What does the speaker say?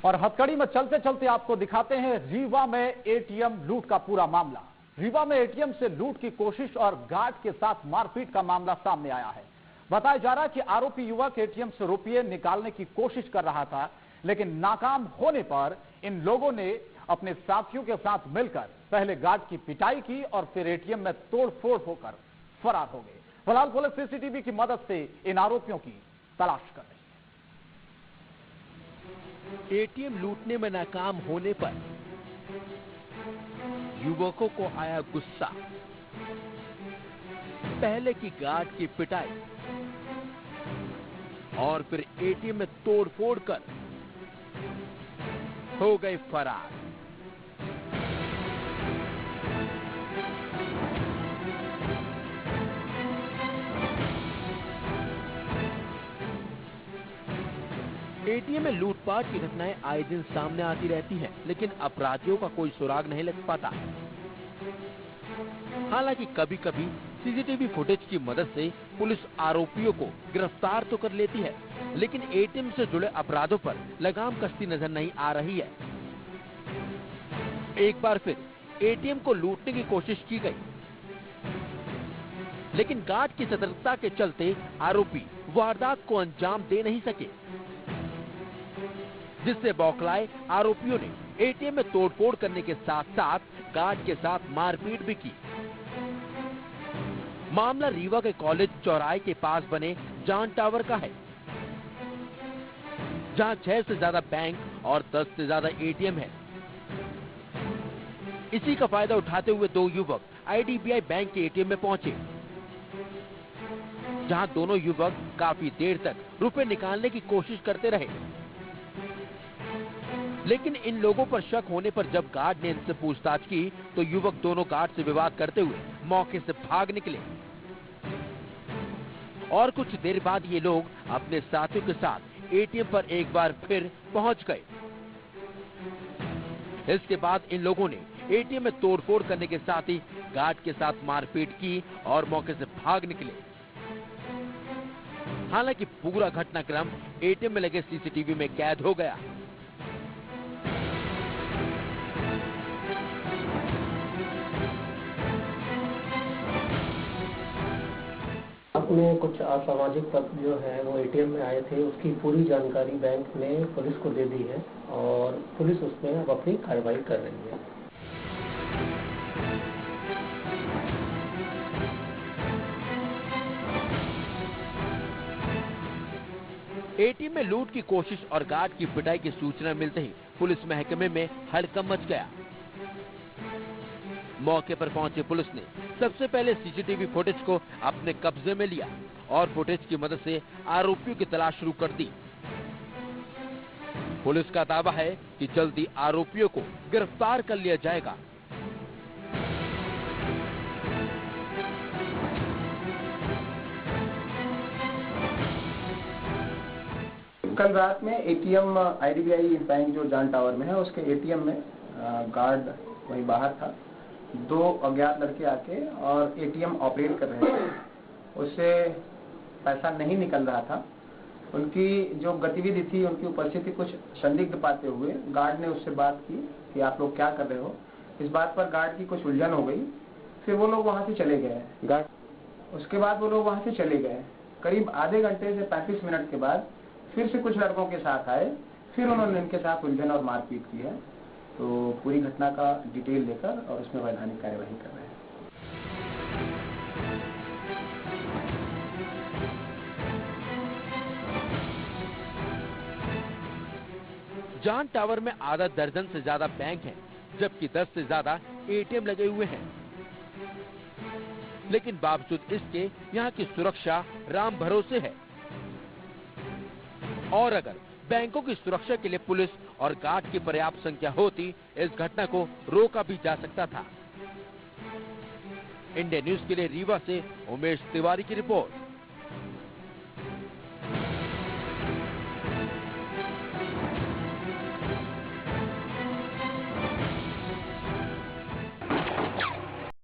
और हथकड़ी में चलते चलते आपको दिखाते हैं रीवा में एटीएम लूट का पूरा मामला। रीवा में एटीएम से लूट की कोशिश और गार्ड के साथ मारपीट का मामला सामने आया है। बताया जा रहा है कि आरोपी युवक एटीएम से रुपये निकालने की कोशिश कर रहा था, लेकिन नाकाम होने पर इन लोगों ने अपने साथियों के साथ मिलकर पहले गार्ड की पिटाई की और फिर एटीएम में तोड़फोड़ होकर फरार हो गए। फिलहाल पुलिस सीसीटीवी की मदद से इन आरोपियों की तलाश कर रही है। एटीएम लूटने में नाकाम होने पर युवकों को आया गुस्सा। पहले की गार्ड की पिटाई और फिर एटीएम में तोड़फोड़ कर हो गए फरार। एटीएम में लूटपाट की घटनाएं आए दिन सामने आती रहती हैं, लेकिन अपराधियों का कोई सुराग नहीं लग पाता। हालांकि कभी कभी सीसीटीवी फुटेज की मदद से पुलिस आरोपियों को गिरफ्तार तो कर लेती है, लेकिन एटीएम से जुड़े अपराधों पर लगाम कसती नजर नहीं आ रही है। एक बार फिर एटीएम को लूटने की कोशिश की गई, लेकिन गार्ड की सतर्कता के चलते आरोपी वारदात को अंजाम दे नहीं सके, जिससे बौखलाए आरोपियों ने एटीएम में तोड़फोड़ करने के साथ साथ गार्ड के साथ मारपीट भी की। मामला रीवा के कॉलेज चौराहे के पास बने जान टावर का है, जहां 6 से ज्यादा बैंक और 10 से ज्यादा एटीएम है। इसी का फायदा उठाते हुए दो युवक आईडीबीआई बैंक के एटीएम में पहुंचे, जहां दोनों युवक काफी देर तक रुपए निकालने की कोशिश करते रहे, लेकिन इन लोगों पर शक होने पर जब गार्ड ने इनसे पूछताछ की तो युवक दोनों गार्ड से विवाद करते हुए मौके से भाग निकले और कुछ देर बाद ये लोग अपने साथियों के साथ एटीएम पर एक बार फिर पहुंच गए। इसके बाद इन लोगों ने एटीएम में तोड़फोड़ करने के साथ ही गार्ड के साथ मारपीट की और मौके से भाग निकले। हालांकि पूरा घटनाक्रम एटीएम में लगे सीसीटीवी में कैद हो गया। में कुछ असामाजिक तत्व जो है वो एटीएम में आए थे, उसकी पूरी जानकारी बैंक ने पुलिस को दे दी है और पुलिस उसमें अब अपनी कार्रवाई कर रही है। एटीएम में लूट की कोशिश और गार्ड की पिटाई की सूचना मिलते ही पुलिस महकमे में हड़कंप मच गया। मौके पर पहुंची पुलिस ने सबसे पहले सीसीटीवी फुटेज को अपने कब्जे में लिया और फुटेज की मदद से आरोपियों की तलाश शुरू कर दी। पुलिस का दावा है कि जल्दी आरोपियों को गिरफ्तार कर लिया जाएगा। कल रात में एटीएम आईडीबीआई बैंक जो जान टावर में है उसके एटीएम में गार्ड वहीं बाहर था। दो अज्ञात लड़के आके और एटीएम ऑपरेट कर रहे थे, उससे पैसा नहीं निकल रहा था। उनकी जो गतिविधि थी, उनकी उपस्थिति कुछ संदिग्ध पाते हुए गार्ड ने उससे बात की कि आप लोग क्या कर रहे हो। इस बात पर गार्ड की कुछ उलझन हो गई, फिर वो लोग वहां से चले गए। उसके बाद वो लोग वहां से चले गए। करीब आधे घंटे से 35 मिनट के बाद फिर से कुछ लड़कों के साथ आए, फिर उन्होंने इनके साथ उलझन और मारपीट की है। तो पूरी घटना का डिटेल लेकर और उसमें वैधानिक कार्यवाही कर रहे हैं। जान टावर में आधा दर्जन से ज्यादा बैंक हैं, जबकि 10 से ज्यादा एटीएम लगे हुए हैं, लेकिन बावजूद इसके यहाँ की सुरक्षा राम भरोसे है। और अगर बैंकों की सुरक्षा के लिए पुलिस और गार्ड की पर्याप्त संख्या होती, इस घटना को रोका भी जा सकता था। इंडिया न्यूज के लिए रीवा से उमेश तिवारी की रिपोर्ट।